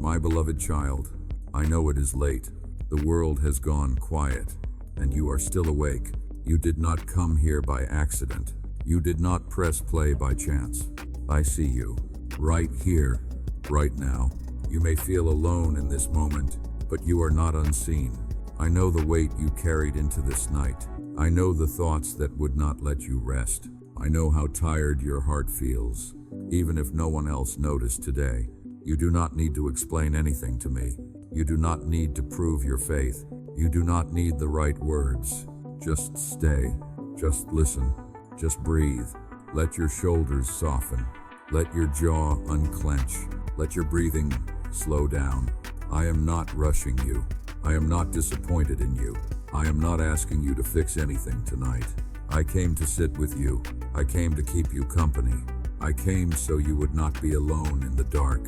My beloved child, I know it is late. The world has gone quiet, and you are still awake. You did not come here by accident. You did not press play by chance. I see you, right here, right now. You may feel alone in this moment, but you are not unseen. I know the weight you carried into this night. I know the thoughts that would not let you rest. I know how tired your heart feels, even if no one else noticed today. You do not need to explain anything to me. You do not need to prove your faith. You do not need the right words. Just stay. Just listen. Just breathe. Let your shoulders soften. Let your jaw unclench. Let your breathing slow down. I am not rushing you. I am not disappointed in you. I am not asking you to fix anything tonight. I came to sit with you. I came to keep you company. I came so you would not be alone in the dark.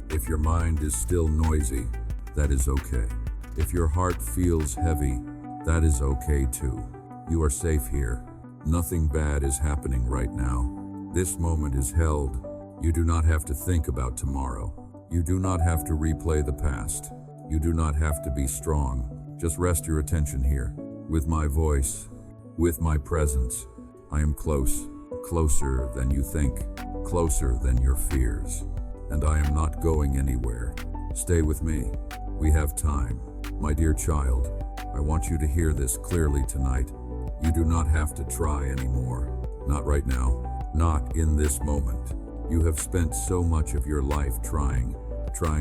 If your mind is still noisy, that is okay. If your heart feels heavy, that is okay too. You are safe here. Nothing bad is happening right now. This moment is held. You do not have to think about tomorrow. You do not have to replay the past. You do not have to be strong. Just rest your attention here. With my voice, with my presence, I am close, closer than you think, closer than your fears. And I am not going anywhere. Stay with me. We have time. My dear child, I want you to hear this clearly tonight. You do not have to try anymore. Not right now. Not in this moment. You have spent so much of your life trying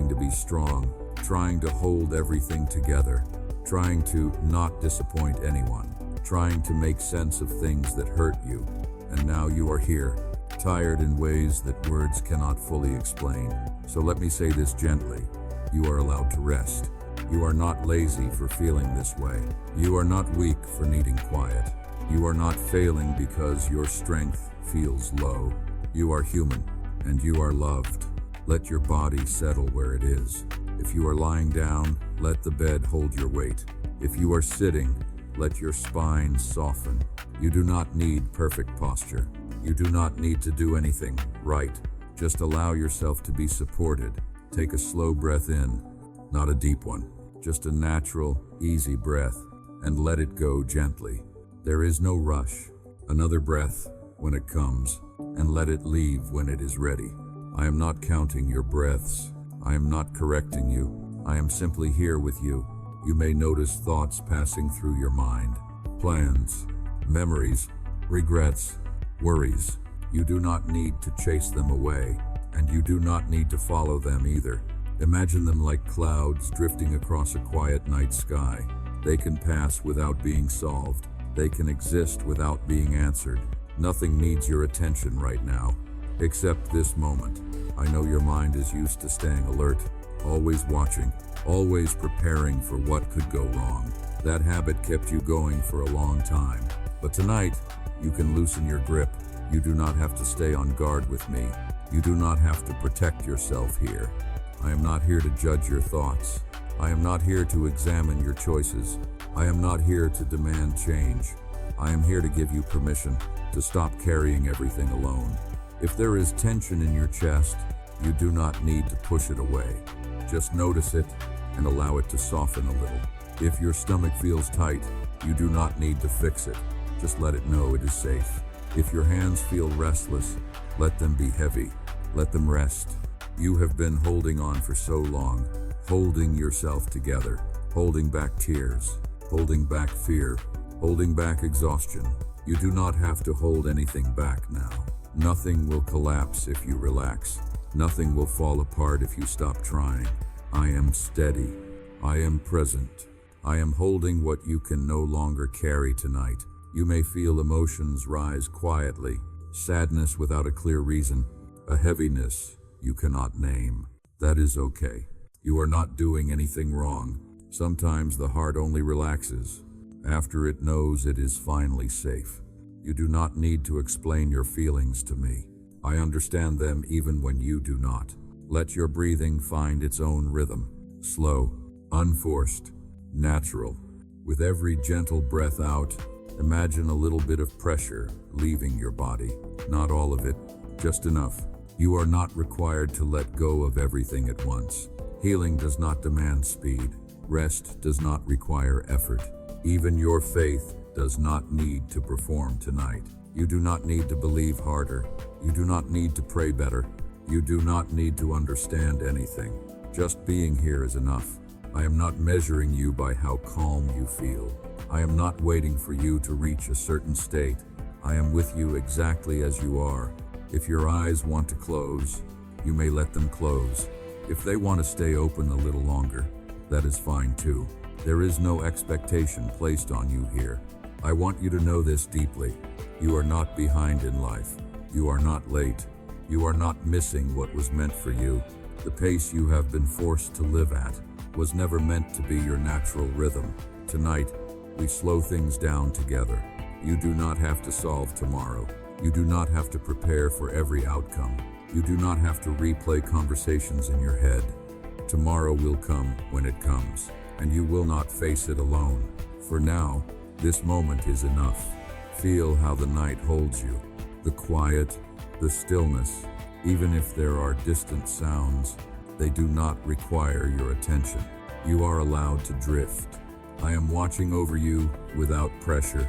to be strong, trying to hold everything together, trying to not disappoint anyone, trying to make sense of things that hurt you. And now you are here, tired in ways that words cannot fully explain. So let me say this gently. You are allowed to rest. You are not lazy for feeling this way. You are not weak for needing quiet. You are not failing because your strength feels low. You are human, and you are loved. Let your body settle where it is. If you are lying down, let the bed hold your weight. If you are sitting, let your spine soften. You do not need perfect posture. You do not need to do anything right. Just allow yourself to be supported. Take a slow breath in, not a deep one. Just a natural, easy breath, and let it go gently. There is no rush. Another breath when it comes, and let it leave when it is ready. I am not counting your breaths. I am not correcting you. I am simply here with you. You may notice thoughts passing through your mind. Plans, memories, regrets, worries. You do not need to chase them away, and you do not need to follow them either. Imagine them like clouds drifting across a quiet night sky. They can pass without being solved. They can exist without being answered. Nothing needs your attention right now, except this moment. I know your mind is used to staying alert, always watching, always preparing for what could go wrong. That habit kept you going for a long time. But tonight, you can loosen your grip. You do not have to stay on guard with me. You do not have to protect yourself here. I am not here to judge your thoughts. I am not here to examine your choices. I am not here to demand change. I am here to give you permission to stop carrying everything alone. If there is tension in your chest, you do not need to push it away. Just notice it and allow it to soften a little. If your stomach feels tight, you do not need to fix it. Just let it know it is safe. If your hands feel restless, let them be heavy. Let them rest. You have been holding on for so long, holding yourself together, holding back tears, holding back fear, holding back exhaustion. You do not have to hold anything back now. Nothing will collapse if you relax. Nothing will fall apart if you stop trying. I am steady. I am present. I am holding what you can no longer carry tonight. You may feel emotions rise quietly, sadness without a clear reason, a heaviness you cannot name. That is okay. You are not doing anything wrong. Sometimes the heart only relaxes after it knows it is finally safe. You do not need to explain your feelings to me. I understand them even when you do not. Let your breathing find its own rhythm. Slow, unforced, natural. With every gentle breath out, imagine a little bit of pressure leaving your body. Not all of it, just enough. You are not required to let go of everything at once. Healing does not demand speed. Rest does not require effort. Even your faith does not need to perform tonight. You do not need to believe harder. You do not need to pray better. You do not need to understand anything. Just being here is enough. I am not measuring you by how calm you feel. I am not waiting for you to reach a certain state. I am with you exactly as you are. If your eyes want to close, you may let them close. If they want to stay open a little longer, that is fine too. There is no expectation placed on you here. I want you to know this deeply. You are not behind in life. You are not late. You are not missing what was meant for you. The pace you have been forced to live at was never meant to be your natural rhythm. Tonight, we slow things down together. You do not have to solve tomorrow. You do not have to prepare for every outcome. You do not have to replay conversations in your head. Tomorrow will come when it comes, and you will not face it alone. For now, this moment is enough. Feel how the night holds you. The quiet, the stillness. Even if there are distant sounds, they do not require your attention. You are allowed to drift. I am watching over you without pressure,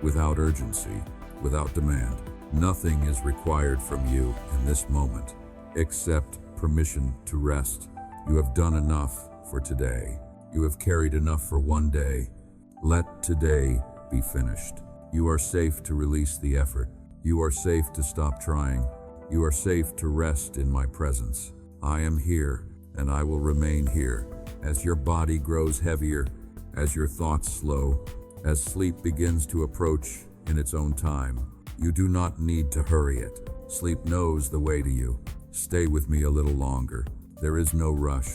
without urgency, without demand. Nothing is required from you in this moment, except permission to rest. You have done enough for today. You have carried enough for one day. Let today be finished. You are safe to release the effort. You are safe to stop trying. You are safe to rest in my presence. I am here, and I will remain here. As your body grows heavier, as your thoughts slow, as sleep begins to approach in its own time, you do not need to hurry it. Sleep knows the way to you. Stay with me a little longer. There is no rush.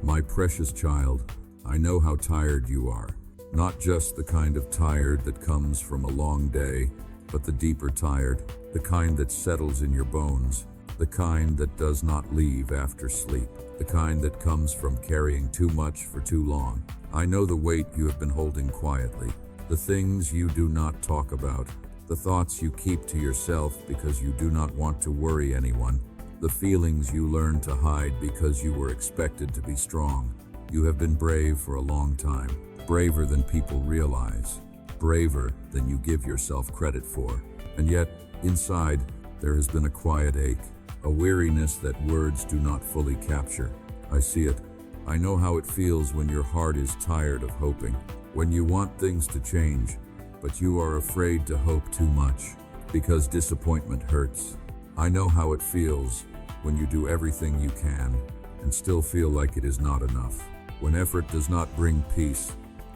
My precious child, I know how tired you are. Not just the kind of tired that comes from a long day, but the deeper tired, the kind that settles in your bones, the kind that does not leave after sleep, the kind that comes from carrying too much for too long. I know the weight you have been holding quietly, the things you do not talk about, the thoughts you keep to yourself because you do not want to worry anyone, the feelings you learn to hide because you were expected to be strong. You have been brave for a long time, braver than people realize, braver than you give yourself credit for. And yet, inside, there has been a quiet ache, a weariness that words do not fully capture. I see it. I know how it feels when your heart is tired of hoping, when you want things to change, but you are afraid to hope too much because disappointment hurts. I know how it feels when you do everything you can and still feel like it is not enough, when effort does not bring peace,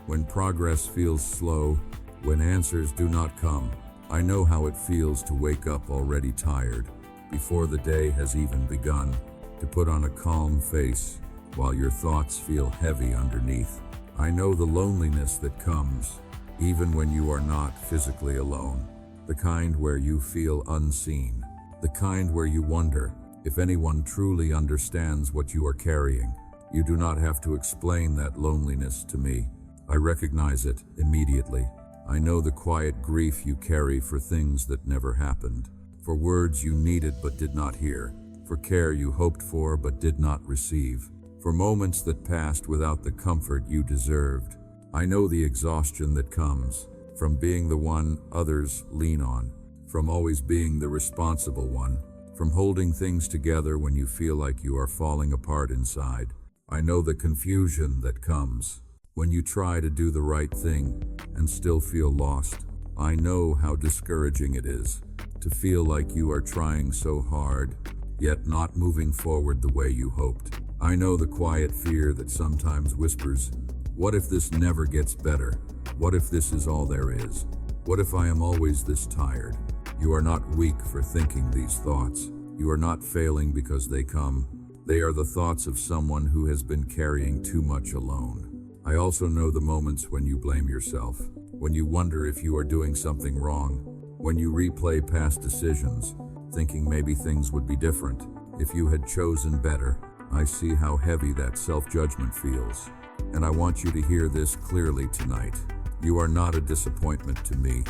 when progress feels slow, when answers do not come. I know how it feels to wake up already tired, before the day has even begun, to put on a calm face while your thoughts feel heavy underneath. I know the loneliness that comes, even when you are not physically alone, the kind where you feel unseen, the kind where you wonder if anyone truly understands what you are carrying. You do not have to explain that loneliness to me. I recognize it immediately. I know the quiet grief you carry for things that never happened, for words you needed but did not hear, for care you hoped for but did not receive, for moments that passed without the comfort you deserved. I know the exhaustion that comes from being the one others lean on, from always being the responsible one, from holding things together when you feel like you are falling apart inside. I know the confusion that comes when you try to do the right thing and still feel lost. I know how discouraging it is to feel like you are trying so hard, yet not moving forward the way you hoped. I know the quiet fear that sometimes whispers, what if this never gets better? What if this is all there is? What if I am always this tired? You are not weak for thinking these thoughts. You are not failing because they come. They are the thoughts of someone who has been carrying too much alone. I also know the moments when you blame yourself, when you wonder if you are doing something wrong, when you replay past decisions, thinking maybe things would be different if you had chosen better. I see how heavy that self-judgment feels, and I want you to hear this clearly tonight. You are not a disappointment to me.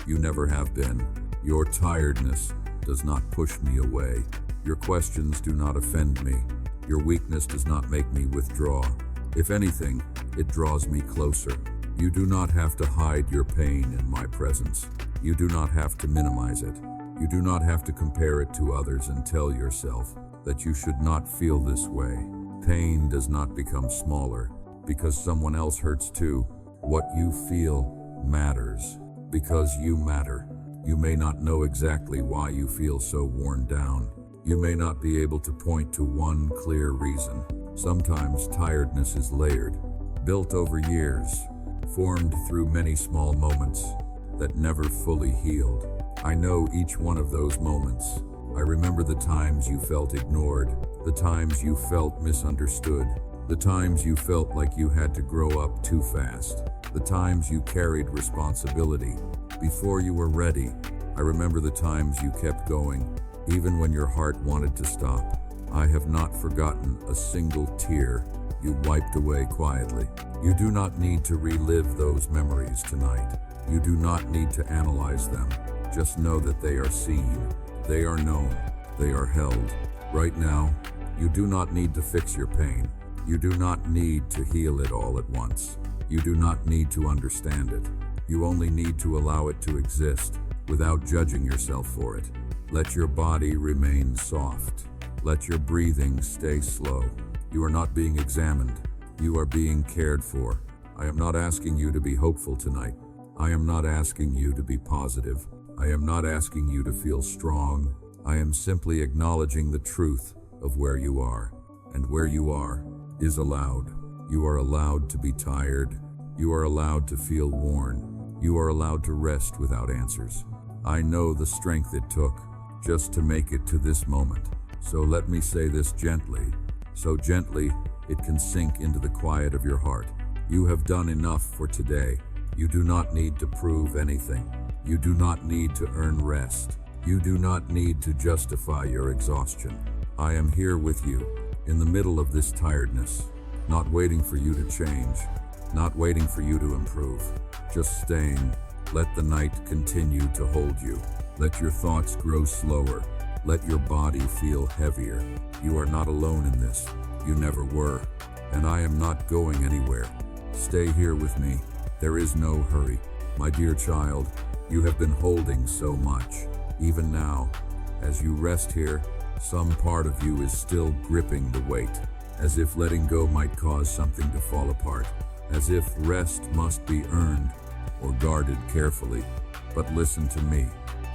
You never have been. Your tiredness does not push me away. Your questions do not offend me. Your weakness does not make me withdraw. If anything, it draws me closer. You do not have to hide your pain in my presence. You do not have to minimize it. You do not have to compare it to others and tell yourself that you should not feel this way. Pain does not become smaller because someone else hurts too. What you feel matters because you matter. You may not know exactly why you feel so worn down. You may not be able to point to one clear reason. Sometimes tiredness is layered, built over years, formed through many small moments that never fully healed. I know each one of those moments. I remember the times you felt ignored, the times you felt misunderstood, the times you felt like you had to grow up too fast, the times you carried responsibility before you were ready. I remember the times you kept going, even when your heart wanted to stop. I have not forgotten a single tear you wiped away quietly. You do not need to relive those memories tonight. You do not need to analyze them. Just know that they are seen, they are known, they are held. Right now, you do not need to fix your pain. You do not need to heal it all at once. You do not need to understand it. You only need to allow it to exist without judging yourself for it. Let your body remain soft. Let your breathing stay slow. You are not being examined. You are being cared for. I am not asking you to be hopeful tonight. I am not asking you to be positive. I am not asking you to feel strong. I am simply acknowledging the truth of where you are. And where you are is allowed. You are allowed to be tired. You are allowed to feel worn. You are allowed to rest without answers. I know the strength it took just to make it to this moment. So let me say this gently, so gently it can sink into the quiet of your heart. You have done enough for today. You do not need to prove anything. You do not need to earn rest. You do not need to justify your exhaustion. I am here with you, in the middle of this tiredness, not waiting for you to change, not waiting for you to improve, just staying. Let the night continue to hold you. Let your thoughts grow slower. Let your body feel heavier. You are not alone in this. You never were. And I am not going anywhere. Stay here with me. There is no hurry. My dear child, you have been holding so much. Even now, as you rest here, some part of you is still gripping the weight, as if letting go might cause something to fall apart, as if rest must be earned or guarded carefully. But listen to me.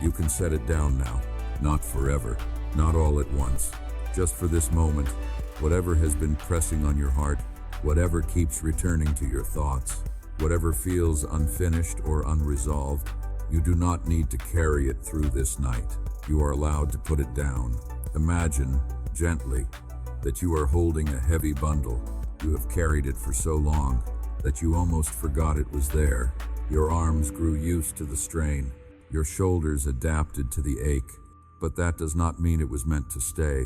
You can set it down now. Not forever, not all at once. Just for this moment, whatever has been pressing on your heart, whatever keeps returning to your thoughts, whatever feels unfinished or unresolved, you do not need to carry it through this night. You are allowed to put it down. Imagine, gently, that you are holding a heavy bundle. You have carried it for so long that you almost forgot it was there. Your arms grew used to the strain. Your shoulders adapted to the ache. But that does not mean it was meant to stay.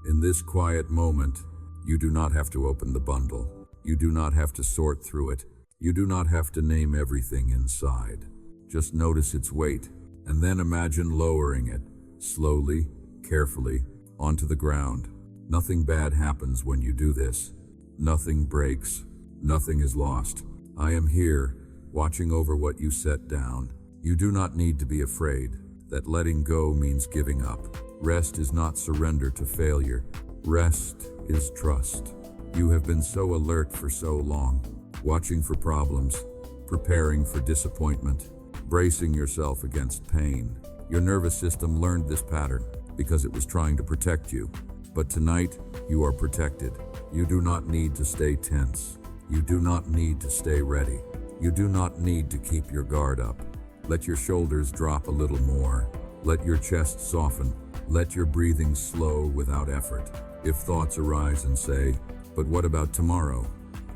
In this quiet moment, you do not have to open the bundle. You do not have to sort through it. You do not have to name everything inside. Just notice its weight, and then imagine lowering it, slowly, carefully, onto the ground. Nothing bad happens when you do this. Nothing breaks. Nothing is lost. I am here, watching over what you set down. You do not need to be afraid that letting go means giving up. Rest is not surrender to failure. Rest is trust. You have been so alert for so long, watching for problems, preparing for disappointment, bracing yourself against pain. Your nervous system learned this pattern because it was trying to protect you. But tonight, you are protected. You do not need to stay tense. You do not need to stay ready. You do not need to keep your guard up. Let your shoulders drop a little more. Let your chest soften. Let your breathing slow without effort. If thoughts arise and say, "But what about tomorrow?"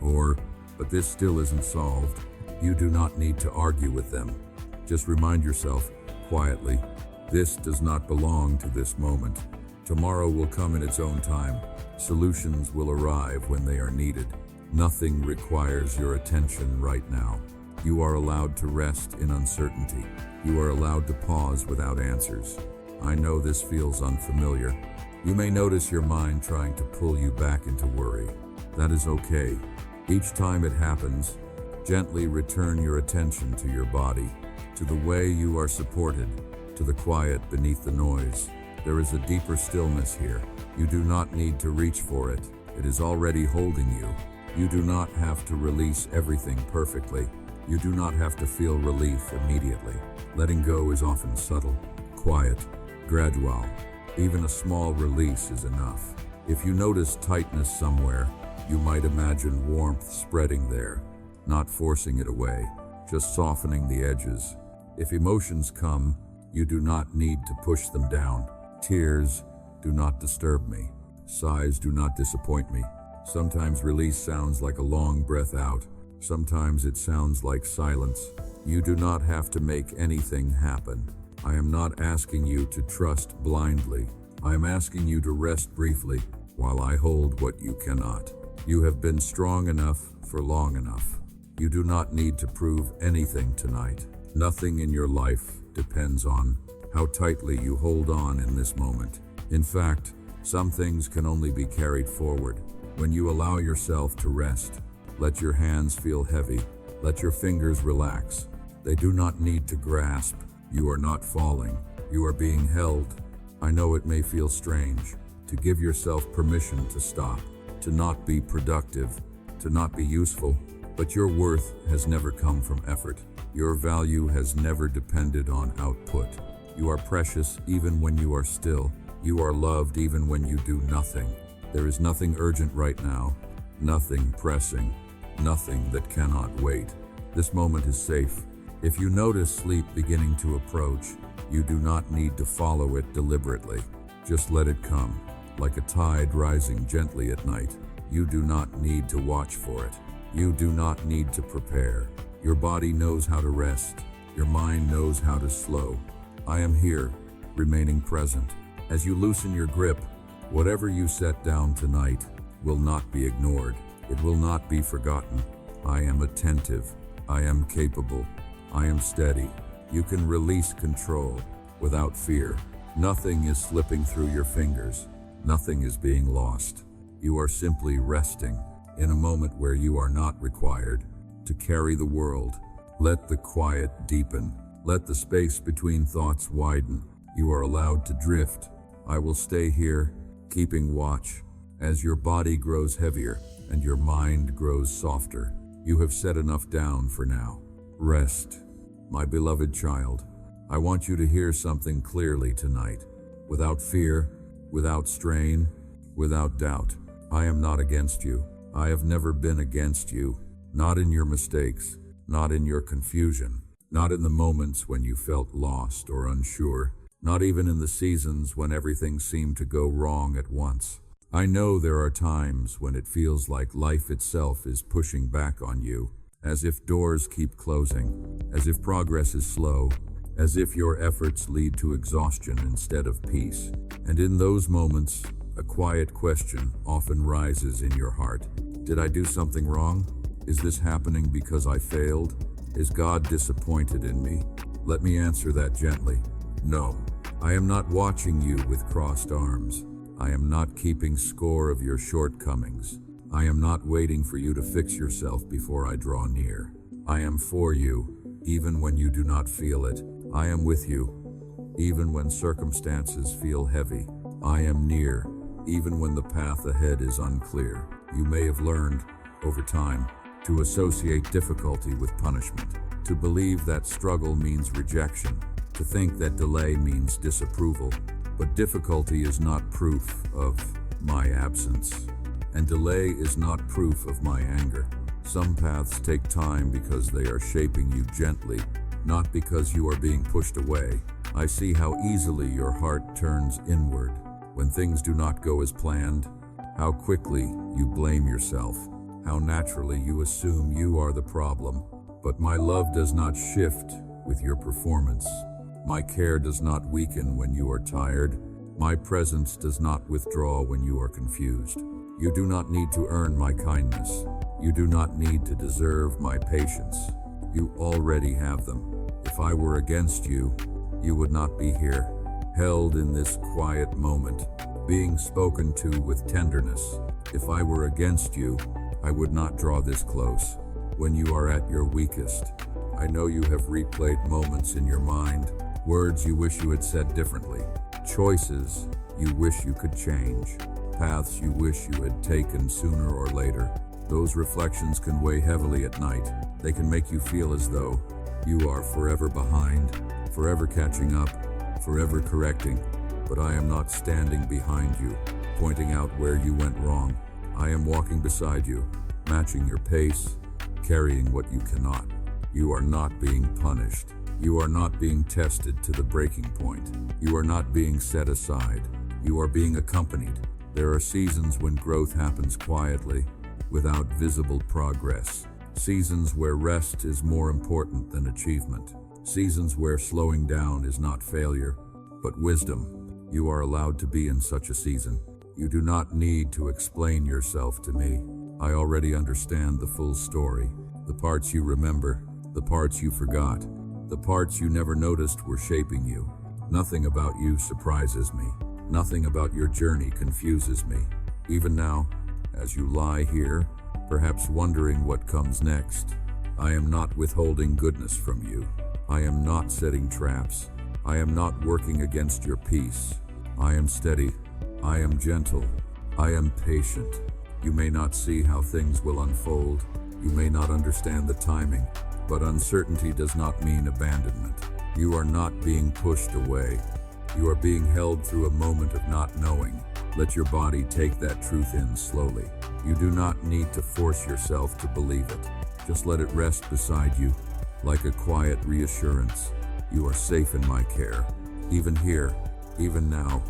Or, "But this still isn't solved," you do not need to argue with them. Just remind yourself, quietly, this does not belong to this moment. Tomorrow will come in its own time. Solutions will arrive when they are needed. Nothing requires your attention right now. You are allowed to rest in uncertainty. You are allowed to pause without answers. I know this feels unfamiliar, You may notice your mind trying to pull you back into worry. That is okay. Each time it happens, gently return your attention to your body, to the way you are supported, to the quiet beneath the noise. There is a deeper stillness here. You do not need to reach for it. It is already holding you. You do not have to release everything perfectly. You do not have to feel relief immediately. Letting go is often subtle, quiet, gradual. Even a small release is enough. If you notice tightness somewhere, you might imagine warmth spreading there, not forcing it away, just softening the edges. If emotions come, you do not need to push them down. Tears do not disturb me. Sighs do not disappoint me. Sometimes release sounds like a long breath out. Sometimes it sounds like silence. You do not have to make anything happen. I am not asking you to trust blindly. I am asking you to rest briefly while I hold what you cannot. You have been strong enough for long enough. You do not need to prove anything tonight. Nothing in your life depends on how tightly you hold on in this moment. In fact, some things can only be carried forward when you allow yourself to rest. Let your hands feel heavy. Let your fingers relax. They do not need to grasp. You are not falling. You are being held. I know it may feel strange to give yourself permission to stop, to not be productive, to not be useful, but your worth has never come from effort. Your value has never depended on output. You are precious even when you are still. You are loved even when you do nothing. There is nothing urgent right now, nothing pressing, nothing that cannot wait. This moment is safe. If you notice sleep beginning to approach, you do not need to follow it deliberately. Just let it come, like a tide rising gently at night. You do not need to watch for it. You do not need to prepare. Your body knows how to rest. Your mind knows how to slow. I am here, remaining present. As you loosen your grip, whatever you set down tonight will not be ignored. It will not be forgotten. I am attentive. I am capable. I am steady. You can release control without fear. Nothing is slipping through your fingers. Nothing is being lost. You are simply resting in a moment where you are not required to carry the world. Let the quiet deepen. Let the space between thoughts widen. You are allowed to drift. I will stay here, keeping watch. As your body grows heavier and your mind grows softer, you have set enough down for now. Rest, my beloved child. I want you to hear something clearly tonight, without fear, without strain, without doubt. I am not against you. I have never been against you, not in your mistakes, not in your confusion, not in the moments when you felt lost or unsure, not even in the seasons when everything seemed to go wrong at once. I know there are times when it feels like life itself is pushing back on you, as if doors keep closing, as if progress is slow, as if your efforts lead to exhaustion instead of peace. And in those moments, a quiet question often rises in your heart. Did I do something wrong? Is this happening because I failed? Is God disappointed in me? Let me answer that gently. No, I am not watching you with crossed arms. I am not keeping score of your shortcomings. I am not waiting for you to fix yourself before I draw near. I am for you, even when you do not feel it. I am with you, even when circumstances feel heavy. I am near, even when the path ahead is unclear. You may have learned, over time, to associate difficulty with punishment, to believe that struggle means rejection, to think that delay means disapproval. But difficulty is not proof of my absence, and delay is not proof of my anger. Some paths take time because they are shaping you gently, not because you are being pushed away. I see how easily your heart turns inward when things do not go as planned, how quickly you blame yourself, how naturally you assume you are the problem. But my love does not shift with your performance. My care does not weaken when you are tired. My presence does not withdraw when you are confused. You do not need to earn my kindness. You do not need to deserve my patience. You already have them. If I were against you, you would not be here, held in this quiet moment. being spoken to with tenderness. If I were against you, I would not draw this close. When you are at your weakest, I know you have replayed moments in your mind, words you wish you had said differently, choices you wish you could change, paths you wish you had taken sooner or later. Those reflections can weigh heavily at night. They can make you feel as though you are forever behind, forever catching up, forever correcting. But I am not standing behind you, pointing out where you went wrong. I am walking beside you, matching your pace, carrying what you cannot. You are not being punished. You are not being tested to the breaking point. You are not being set aside. You are being accompanied. There are seasons when growth happens quietly, without visible progress. Seasons where rest is more important than achievement. Seasons where slowing down is not failure, but wisdom. You are allowed to be in such a season. You do not need to explain yourself to me. I already understand the full story. The parts you remember, the parts you forgot, the parts you never noticed were shaping you. Nothing about you surprises me. Nothing about your journey confuses me. Even now, as you lie here, perhaps wondering what comes next, I am not withholding goodness from you. I am not setting traps. I am not working against your peace. I am steady. I am gentle. I am patient. You may not see how things will unfold. You may not understand the timing, but uncertainty does not mean abandonment. You are not being pushed away. You are being held through a moment of not knowing. Let your body take that truth in slowly. You do not need to force yourself to believe it. Just let it rest beside you, like a quiet reassurance. You are safe in my care. Even here, even now,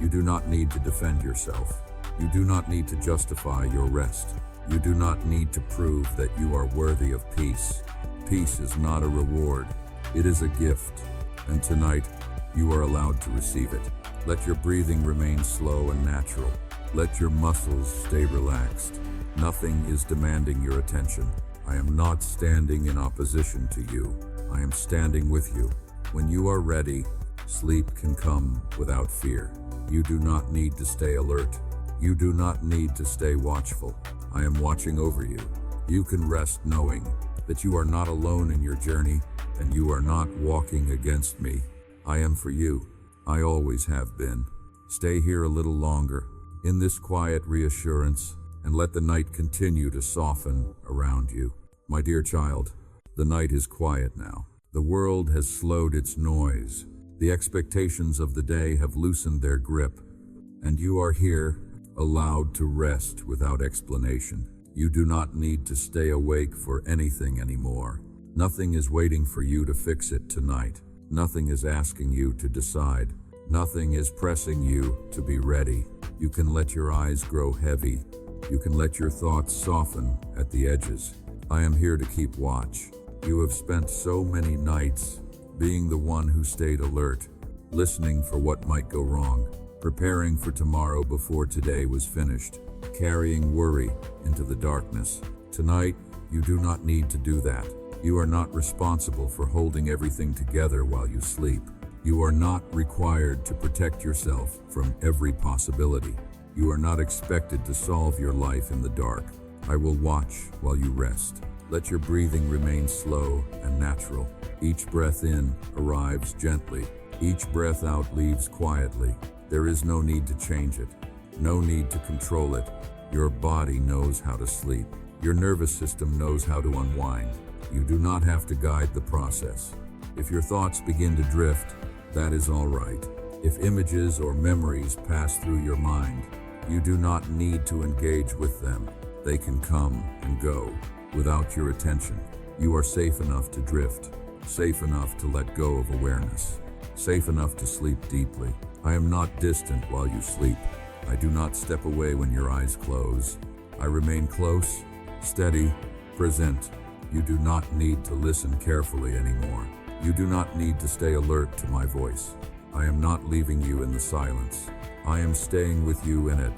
you do not need to defend yourself. You do not need to justify your rest. You do not need to prove that you are worthy of peace. Peace is not a reward. It is a gift. And tonight, you are allowed to receive it. Let your breathing remain slow and natural. Let your muscles stay relaxed. Nothing is demanding your attention. I am not standing in opposition to you. I am standing with you. When you are ready, sleep can come without fear. You do not need to stay alert. You do not need to stay watchful. I am watching over you. You can rest knowing that you are not alone in your journey and you are not walking against me. I am for you. I always have been. Stay here a little longer, in this quiet reassurance, and let the night continue to soften around you. My dear child, the night is quiet now. The world has slowed its noise. The expectations of the day have loosened their grip, and you are here, allowed to rest without explanation. You do not need to stay awake for anything anymore. Nothing is waiting for you to fix it tonight. Nothing is asking you to decide. Nothing is pressing you to be ready. You can let your eyes grow heavy. You can let your thoughts soften at the edges. I am here to keep watch. You have spent so many nights being the one who stayed alert, listening for what might go wrong, preparing for tomorrow before today was finished, carrying worry into the darkness. Tonight, you do not need to do that. You are not responsible for holding everything together while you sleep. You are not required to protect yourself from every possibility. You are not expected to solve your life in the dark. I will watch while you rest. Let your breathing remain slow and natural. Each breath in arrives gently. Each breath out leaves quietly. There is no need to change it, no need to control it. Your body knows how to sleep. Your nervous system knows how to unwind. You do not have to guide the process. If your thoughts begin to drift, that is all right. If images or memories pass through your mind, you do not need to engage with them. They can come and go without your attention. You are safe enough to drift, safe enough to let go of awareness, safe enough to sleep deeply. I am not distant while you sleep. I do not step away when your eyes close. I remain close, steady, present. You do not need to listen carefully anymore. You do not need to stay alert to my voice. I am not leaving you in the silence. I am staying with you in it.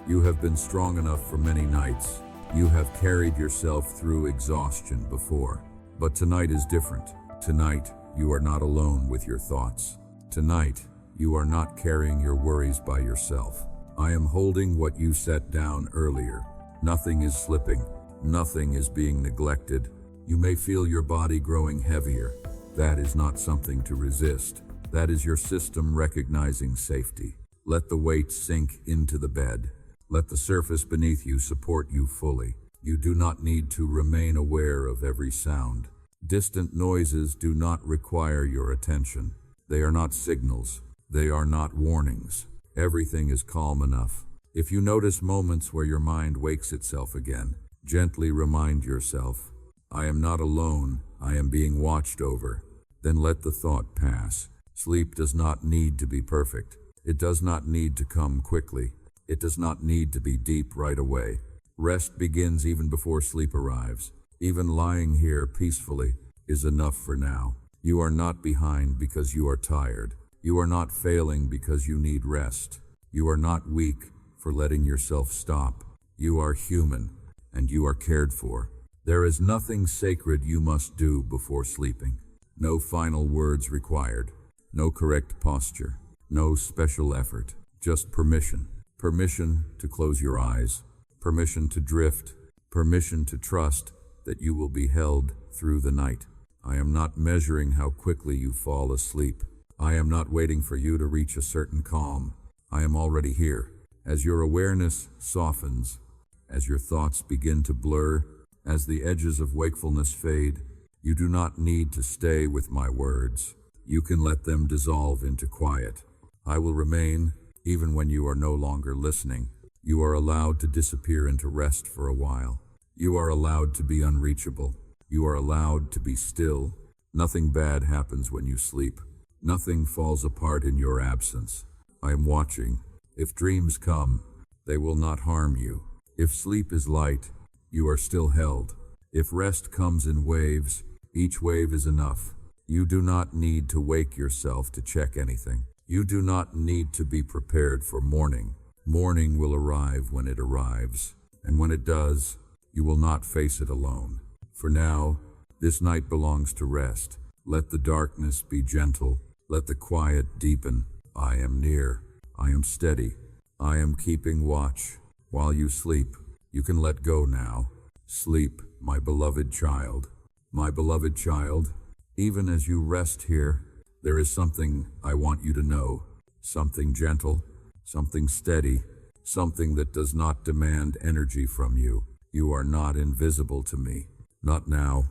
You have been strong enough for many nights. You have carried yourself through exhaustion before. But tonight is different. Tonight, you are not alone with your thoughts. Tonight, you are not carrying your worries by yourself. I am holding what you set down earlier. Nothing is slipping. Nothing is being neglected. You may feel your body growing heavier. That is not something to resist. That is your system recognizing safety. Let the weight sink into the bed. Let the surface beneath you support you fully. You do not need to remain aware of every sound. Distant noises do not require your attention. They are not signals. They are not warnings. Everything is calm enough. If you notice moments where your mind wakes itself again, gently remind yourself, I am not alone, I am being watched over. Then let the thought pass. Sleep does not need to be perfect. It does not need to come quickly. It does not need to be deep right away. Rest begins even before sleep arrives. Even lying here peacefully is enough for now. You are not behind because you are tired. You are not failing because you need rest. You are not weak for letting yourself stop. You are human, and you are cared for. There is nothing sacred you must do before sleeping. No final words required. No correct posture. No special effort. Just permission. Permission to close your eyes. Permission to drift. Permission to trust that you will be held through the night. I am not measuring how quickly you fall asleep. I am not waiting for you to reach a certain calm. I am already here. As your awareness softens, as your thoughts begin to blur, as the edges of wakefulness fade, you do not need to stay with my words. You can let them dissolve into quiet. I will remain even when you are no longer listening. You are allowed to disappear into rest for a while. You are allowed to be unreachable. You are allowed to be still. Nothing bad happens when you sleep. Nothing falls apart in your absence. I am watching. If dreams come, they will not harm you. If sleep is light, you are still held. If rest comes in waves, each wave is enough. You do not need to wake yourself to check anything. You do not need to be prepared for morning. Morning will arrive when it arrives, and when it does, you will not face it alone. For now, this night belongs to rest. Let the darkness be gentle. Let the quiet deepen. I am near. I am steady. I am keeping watch. While you sleep, you can let go now. Sleep, my beloved child. My beloved child, even as you rest here, there is something I want you to know. Something gentle, something steady, something that does not demand energy from you. You are not invisible to me. Not now,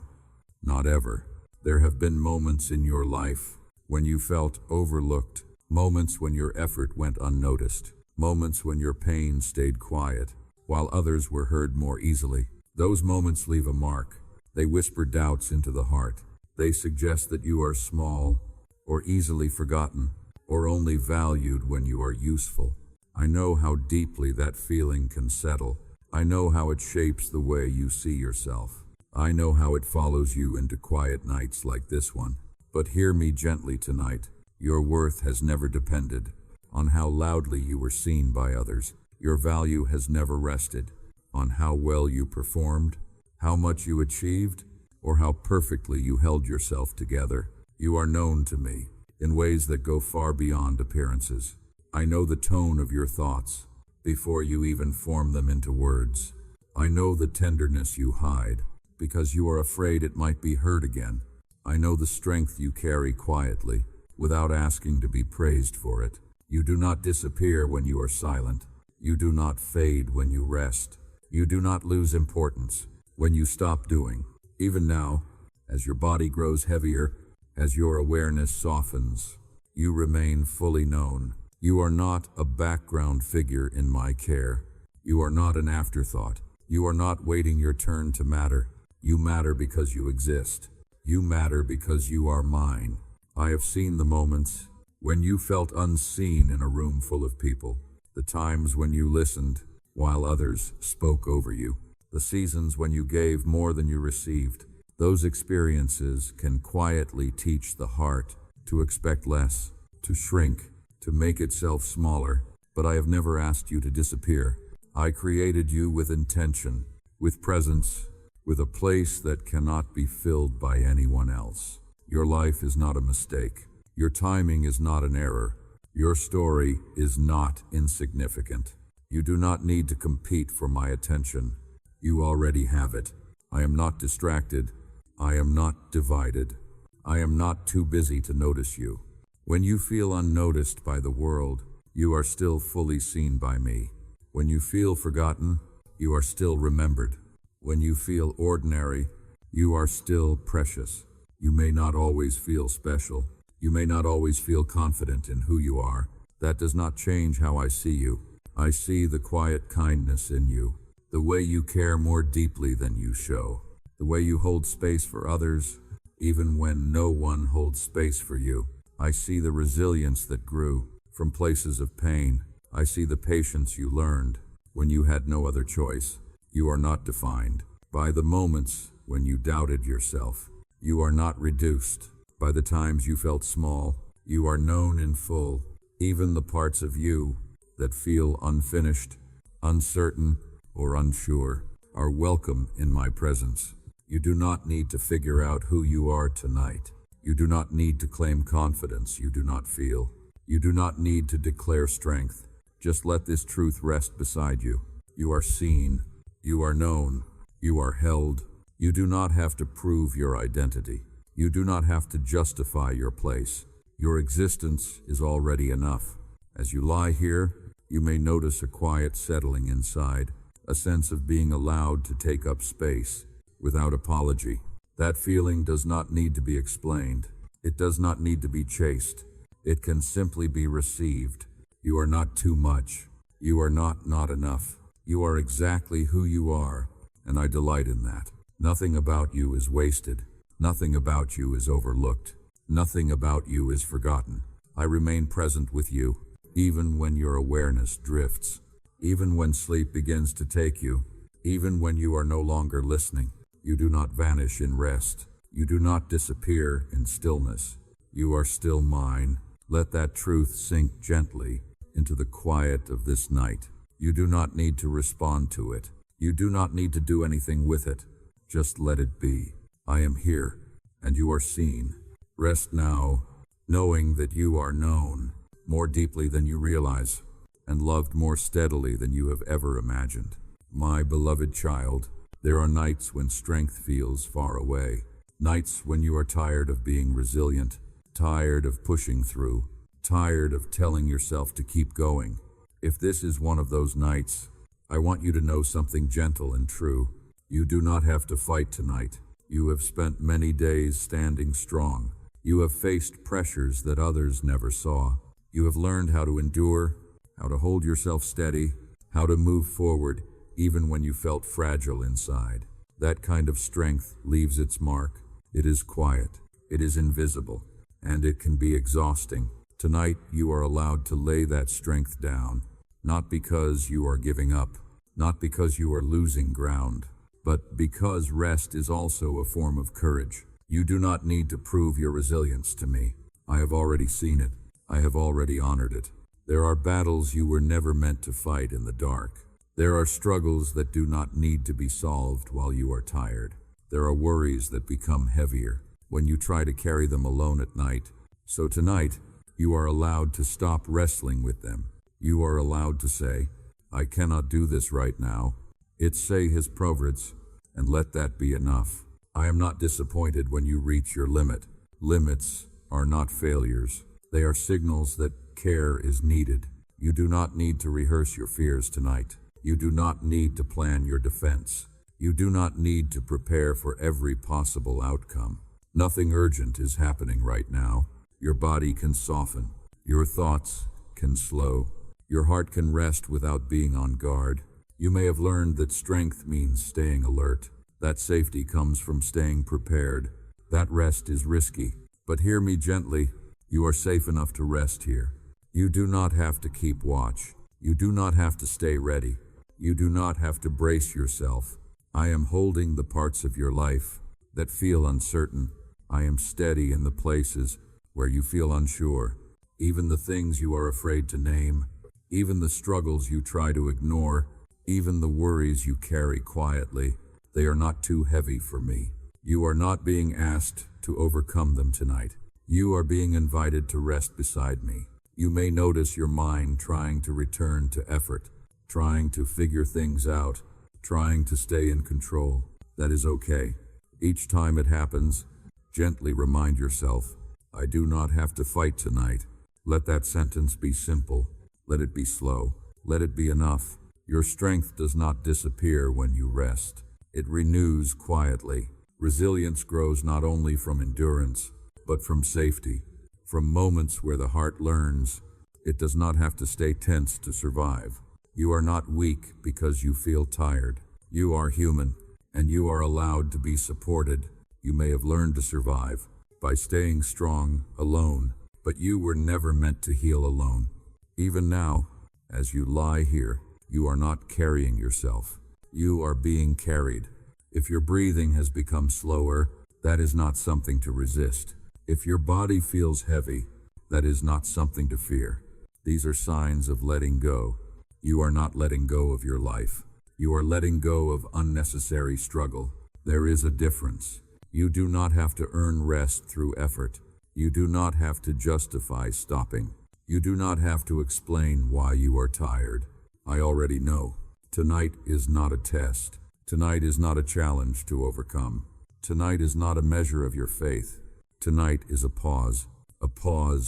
not ever. There have been moments in your life when you felt overlooked, moments when your effort went unnoticed, moments when your pain stayed quiet, while others were heard more easily. Those moments leave a mark. They whisper doubts into the heart. They suggest that you are small, or easily forgotten, or only valued when you are useful. I know how deeply that feeling can settle. I know how it shapes the way you see yourself. I know how it follows you into quiet nights like this one. But hear me gently tonight. Your worth has never depended on how loudly you were seen by others. Your value has never rested on how well you performed, how much you achieved, or how perfectly you held yourself together. You are known to me in ways that go far beyond appearances. I know the tone of your thoughts before you even form them into words. I know the tenderness you hide because you are afraid it might be heard again. I know the strength you carry quietly without asking to be praised for it. You do not disappear when you are silent. You do not fade when you rest. You do not lose importance when you stop doing. Even now, as your body grows heavier, as your awareness softens, you remain fully known. You are not a background figure in my care. You are not an afterthought. You are not waiting your turn to matter. You matter because you exist. You matter because you are mine. I have seen the moments when you felt unseen in a room full of people, the times when you listened while others spoke over you, the seasons when you gave more than you received. Those experiences can quietly teach the heart to expect less, to shrink, to make itself smaller. But I have never asked you to disappear. I created you with intention, with presence, with a place that cannot be filled by anyone else. Your life is not a mistake. Your timing is not an error. Your story is not insignificant. You do not need to compete for my attention. You already have it. I am not distracted. I am not divided. I am not too busy to notice you. When you feel unnoticed by the world, you are still fully seen by me. When you feel forgotten, you are still remembered. When you feel ordinary, you are still precious. You may not always feel special. You may not always feel confident in who you are. That does not change how I see you. I see the quiet kindness in you, the way you care more deeply than you show, the way you hold space for others, even when no one holds space for you. I see the resilience that grew from places of pain. I see the patience you learned when you had no other choice. You are not defined by the moments when you doubted yourself. You are not reduced by the times you felt small. You are known in full. Even the parts of you that feel unfinished, uncertain, or unsure are welcome in my presence. You do not need to figure out who you are tonight. You do not need to claim confidence you do not feel. You do not need to declare strength. Just let this truth rest beside you. You are seen. You are known. You are held. You do not have to prove your identity. You do not have to justify your place. Your existence is already enough. As you lie here, you may notice a quiet settling inside, a sense of being allowed to take up space without apology. That feeling does not need to be explained. It does not need to be chased. It can simply be received. You are not too much. You are not enough. You are exactly who you are, and I delight in that. Nothing about you is wasted. Nothing about you is overlooked. Nothing about you is forgotten. I remain present with you, even when your awareness drifts, even when sleep begins to take you, even when you are no longer listening. You do not vanish in rest. You do not disappear in stillness. You are still mine. Let that truth sink gently into the quiet of this night. You do not need to respond to it. You do not need to do anything with it. Just let it be. I am here, and you are seen. Rest now, knowing that you are known more deeply than you realize, and loved more steadily than you have ever imagined. My beloved child, there are nights when strength feels far away, nights when you are tired of being resilient, tired of pushing through, tired of telling yourself to keep going. If this is one of those nights, I want you to know something gentle and true. You do not have to fight tonight. You have spent many days standing strong. You have faced pressures that others never saw. You have learned how to endure, how to hold yourself steady, how to move forward even when you felt fragile inside. That kind of strength leaves its mark. It is quiet, it is invisible, and it can be exhausting. Tonight you are allowed to lay that strength down, not because you are giving up, not because you are losing ground, but because rest is also a form of courage. You do not need to prove your resilience to me. I have already seen it. I have already honored it. There are battles you were never meant to fight in the dark. There are struggles that do not need to be solved while you are tired. There are worries that become heavier when you try to carry them alone at night. So tonight, you are allowed to stop wrestling with them. You are allowed to say, I cannot do this right now. It's say his prophets, and let that be enough. I am not disappointed when you reach your limit. Limits are not failures. They are signals that care is needed. You do not need to rehearse your fears tonight. You do not need to plan your defense. You do not need to prepare for every possible outcome. Nothing urgent is happening right now. Your body can soften. Your thoughts can slow. Your heart can rest without being on guard. You may have learned that strength means staying alert. That safety comes from staying prepared. That rest is risky. But hear me gently. You are safe enough to rest here. You do not have to keep watch. You do not have to stay ready. You do not have to brace yourself. I am holding the parts of your life that feel uncertain. I am steady in the places where you feel unsure. Even the things you are afraid to name, even the struggles you try to ignore, even the worries you carry quietly, they are not too heavy for me. You are not being asked to overcome them tonight. You are being invited to rest beside me. You may notice your mind trying to return to effort, trying to figure things out, trying to stay in control. That is okay. Each time it happens, gently remind yourself, I do not have to fight tonight. Let that sentence be simple. Let it be slow. Let it be enough. Your strength does not disappear when you rest. It renews quietly. Resilience grows not only from endurance, but from safety, from moments where the heart learns it does not have to stay tense to survive. You are not weak because you feel tired. You are human, and you are allowed to be supported. You may have learned to survive by staying strong, alone, but you were never meant to heal alone. Even now, as you lie here, you are not carrying yourself. You are being carried. If your breathing has become slower, that is not something to resist. If your body feels heavy, that is not something to fear. These are signs of letting go. You are not letting go of your life. You are letting go of unnecessary struggle. There is a difference. You do not have to earn rest through effort. You do not have to justify stopping. You do not have to explain why you are tired. I already know. Tonight is not a test. Tonight is not a challenge to overcome. Tonight is not a measure of your faith. Tonight is a pause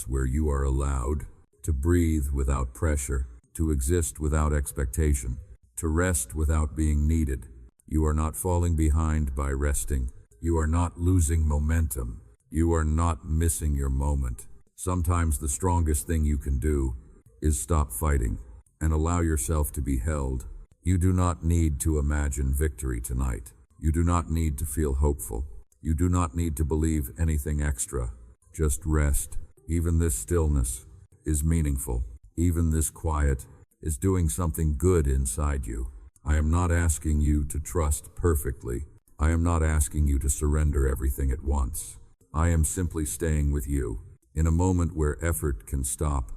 where you are allowed to breathe without pressure, to exist without expectation, to rest without being needed. You are not falling behind by resting. You are not losing momentum. You are not missing your moment. Sometimes the strongest thing you can do is stop fighting and allow yourself to be held. You do not need to imagine victory tonight. You do not need to feel hopeful. You do not need to believe anything extra. Just rest. Even this stillness is meaningful. Even this quiet is doing something good inside you. I am not asking you to trust perfectly. I am not asking you to surrender everything at once. I am simply staying with you. In a moment where effort can stop,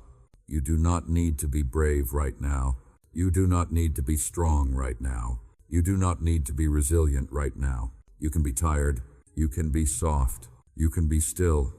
you do not need to be brave right now. You do not need to be strong right now. You do not need to be resilient right now. You can be tired. You can be soft. You can be still.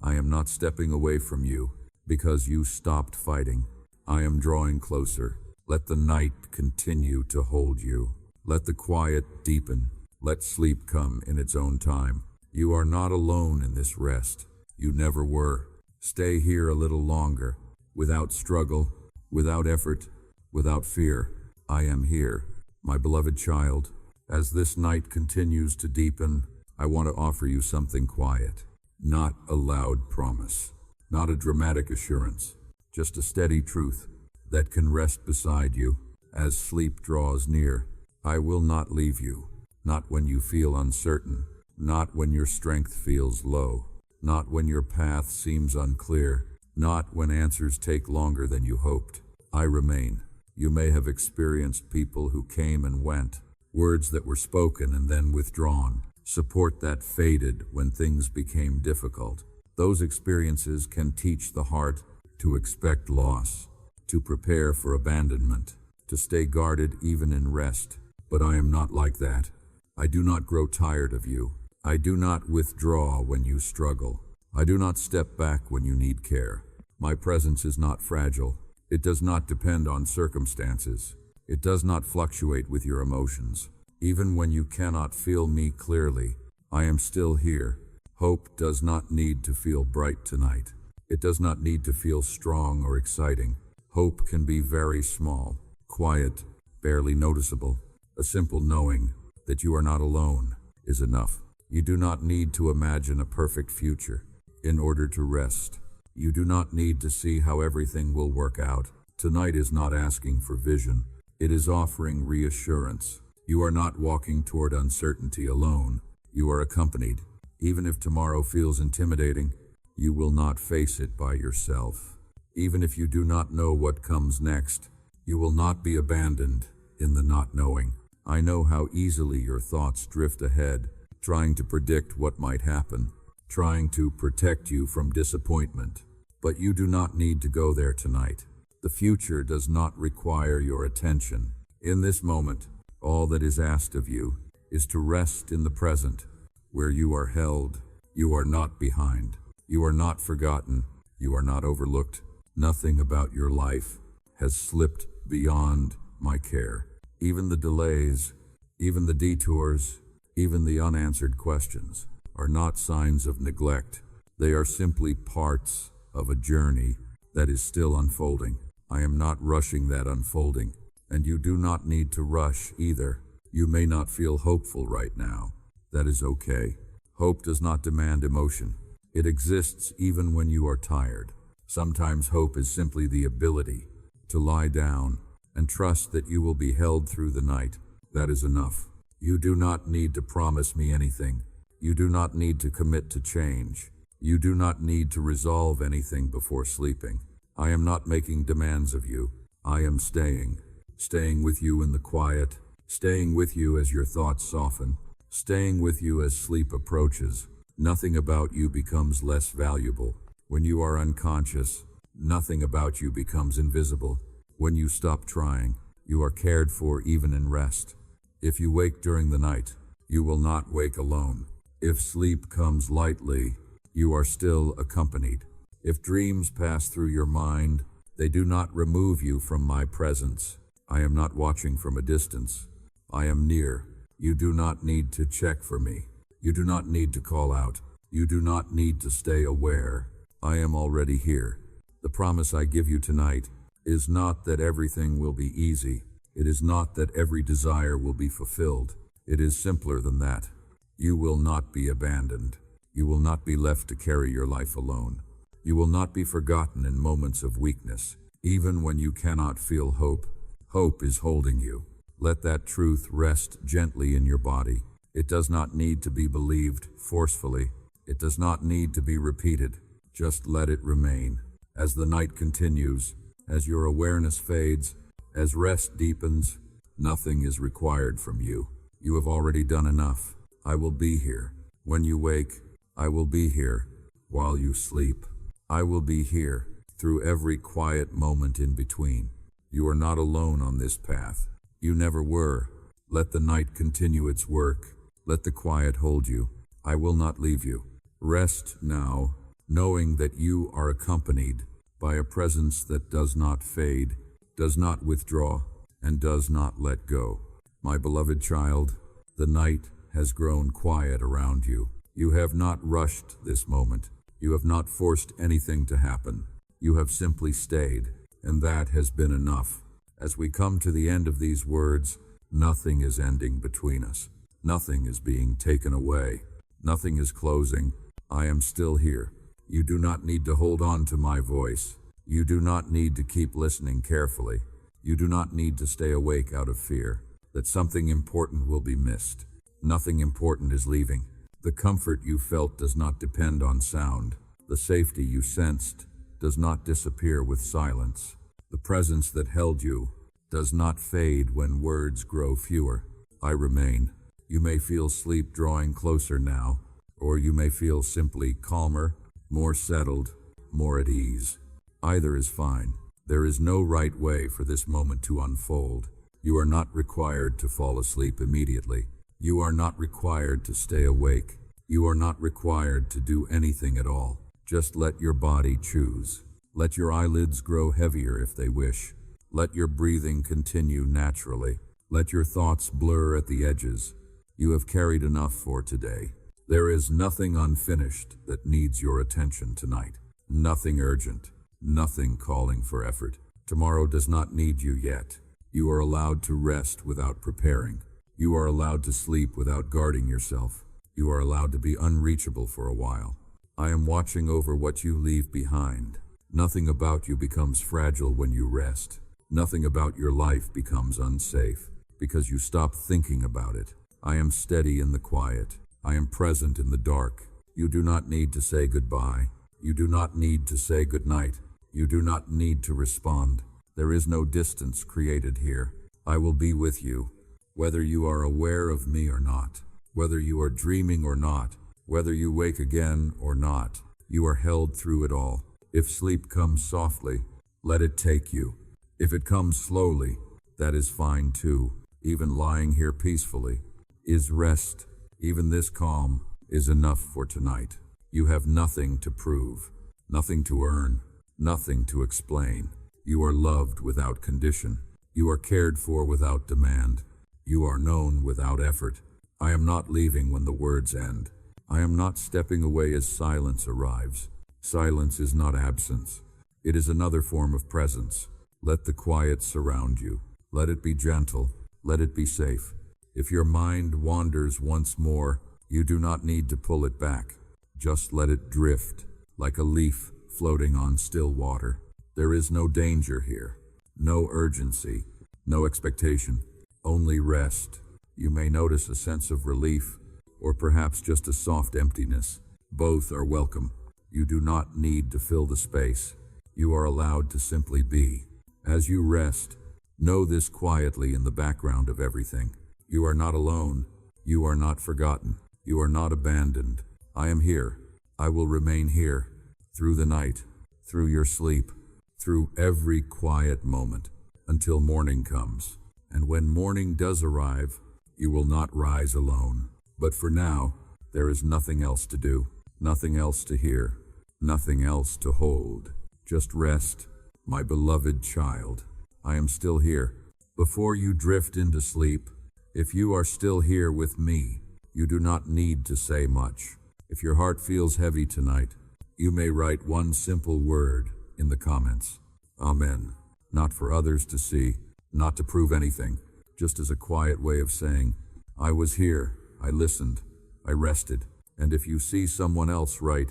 I am not stepping away from you because you stopped fighting. I am drawing closer. Let the night continue to hold you. Let the quiet deepen. Let sleep come in its own time. You are not alone in this rest. You never were. Stay here a little longer, without struggle, without effort, without fear. I am here, my beloved child. As this night continues to deepen, I want to offer you something quiet. Not a loud promise, not a dramatic assurance, just a steady truth that can rest beside you as sleep draws near. I will not leave you, not when you feel uncertain, not when your strength feels low, not when your path seems unclear, not when answers take longer than you hoped. I remain. You may have experienced people who came and went, words that were spoken and then withdrawn, support that faded when things became difficult. Those experiences can teach the heart to expect loss, to prepare for abandonment, to stay guarded even in rest. But I am not like that. I do not grow tired of you. I do not withdraw when you struggle. I do not step back when you need care. My presence is not fragile. It does not depend on circumstances. It does not fluctuate with your emotions. Even when you cannot feel me clearly, I am still here. Hope does not need to feel bright tonight. It does not need to feel strong or exciting. Hope can be very small, quiet, barely noticeable. A simple knowing that you are not alone is enough. You do not need to imagine a perfect future in order to rest. You do not need to see how everything will work out. Tonight is not asking for vision. It is offering reassurance. You are not walking toward uncertainty alone. You are accompanied. Even if tomorrow feels intimidating, you will not face it by yourself. Even if you do not know what comes next, you will not be abandoned in the not knowing. I know how easily your thoughts drift ahead, trying to predict what might happen, trying to protect you from disappointment. But you do not need to go there tonight. The future does not require your attention. In this moment, all that is asked of you is to rest in the present, where you are held. You are not behind. You are not forgotten. You are not overlooked. Nothing about your life has slipped beyond my care. Even the delays, even the detours, even the unanswered questions are not signs of neglect. They are simply parts of a journey that is still unfolding. I am not rushing that unfolding, and you do not need to rush either. You may not feel hopeful right now. That is okay. Hope does not demand emotion. It exists even when you are tired. Sometimes hope is simply the ability to lie down and trust that you will be held through the night. That is enough. You do not need to promise me anything. You do not need to commit to change. You do not need to resolve anything before sleeping. I am not making demands of you. I am staying with you in the quiet, staying with you as your thoughts soften, staying with you as sleep approaches. Nothing about you becomes less valuable. When you are unconscious, nothing about you becomes invisible. When you stop trying, you are cared for even in rest. If you wake during the night, you will not wake alone. If sleep comes lightly, you are still accompanied. If dreams pass through your mind, they do not remove you from my presence. I am not watching from a distance. I am near. You do not need to check for me. You do not need to call out. You do not need to stay aware. I am already here. The promise I give you tonight is not that everything will be easy. It is not that every desire will be fulfilled. It is simpler than that. You will not be abandoned. You will not be left to carry your life alone. You will not be forgotten in moments of weakness. Even when you cannot feel hope, hope is holding you. Let that truth rest gently in your body. It does not need to be believed forcefully. It does not need to be repeated. Just let it remain. As the night continues, as your awareness fades, as rest deepens, nothing is required from you. You have already done enough. I will be here. When you wake, I will be here. While you sleep, I will be here. Through every quiet moment in between. You are not alone on this path. You never were. Let the night continue its work. Let the quiet hold you. I will not leave you. Rest now, knowing that you are accompanied by a presence that does not fade, does not withdraw, and does not let go. My beloved child, the night has grown quiet around you. You have not rushed this moment. You have not forced anything to happen. You have simply stayed, and that has been enough. As we come to the end of these words, nothing is ending between us. Nothing is being taken away. Nothing is closing. I am still here. You do not need to hold on to my voice. You do not need to keep listening carefully. You do not need to stay awake out of fear that something important will be missed. Nothing important is leaving. The comfort you felt does not depend on sound. The safety you sensed does not disappear with silence. The presence that held you does not fade when words grow fewer. I remain. You may feel sleep drawing closer now, or you may feel simply calmer, more settled, more at ease. Either is fine. There is no right way for this moment to unfold. You are not required to fall asleep immediately. You are not required to stay awake. You are not required to do anything at all. Just let your body choose. Let your eyelids grow heavier if they wish. Let your breathing continue naturally. Let your thoughts blur at the edges. You have carried enough for today. There is nothing unfinished that needs your attention tonight. Nothing urgent. Nothing calling for effort. Tomorrow does not need you yet. You are allowed to rest without preparing. You are allowed to sleep without guarding yourself. You are allowed to be unreachable for a while. I am watching over what you leave behind. Nothing about you becomes fragile when you rest. Nothing about your life becomes unsafe because you stop thinking about it. I am steady in the quiet. I am present in the dark. You do not need to say goodbye. You do not need to say goodnight. You do not need to respond. There is no distance created here. I will be with you, whether you are aware of me or not, whether you are dreaming or not, whether you wake again or not. You are held through it all. If sleep comes softly, let it take you. If it comes slowly, that is fine too. Even lying here peacefully is rest. Even this calm is enough for tonight. You have nothing to prove, nothing to earn, nothing to explain. You are loved without condition. You are cared for without demand. You are known without effort. I am not leaving when the words end. I am not stepping away as silence arrives. Silence is not absence. It is another form of presence. Let the quiet surround you. Let it be gentle. Let it be safe. If your mind wanders once more, you do not need to pull it back. Just let it drift, like a leaf floating on still water. There is no danger here, no urgency, no expectation, only rest. You may notice a sense of relief, or perhaps just a soft emptiness. Both are welcome. You do not need to fill the space. You are allowed to simply be. As you rest, know this quietly in the background of everything. You are not alone. You are not forgotten. You are not abandoned. I am here. I will remain here, through the night, through your sleep, through every quiet moment, until morning comes. And when morning does arrive, you will not rise alone. But for now, there is nothing else to do, nothing else to hear, nothing else to hold. Just rest, my beloved child. I am still here. Before you drift into sleep, if you are still here with me, you do not need to say much. If your heart feels heavy tonight, you may write one simple word in the comments. Amen. Not for others to see, not to prove anything, just as a quiet way of saying, I was here, I listened, I rested. And if you see someone else write,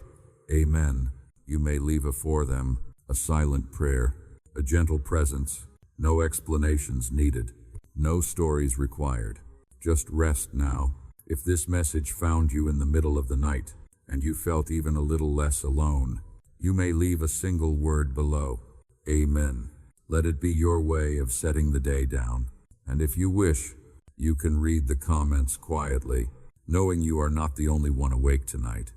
Amen, you may leave for them a silent prayer, a gentle presence, no explanations needed, no stories required. Just rest now. If this message found you in the middle of the night, and you felt even a little less alone, you may leave a single word below. Amen. Let it be your way of setting the day down. And if you wish, you can read the comments quietly, knowing you are not the only one awake tonight.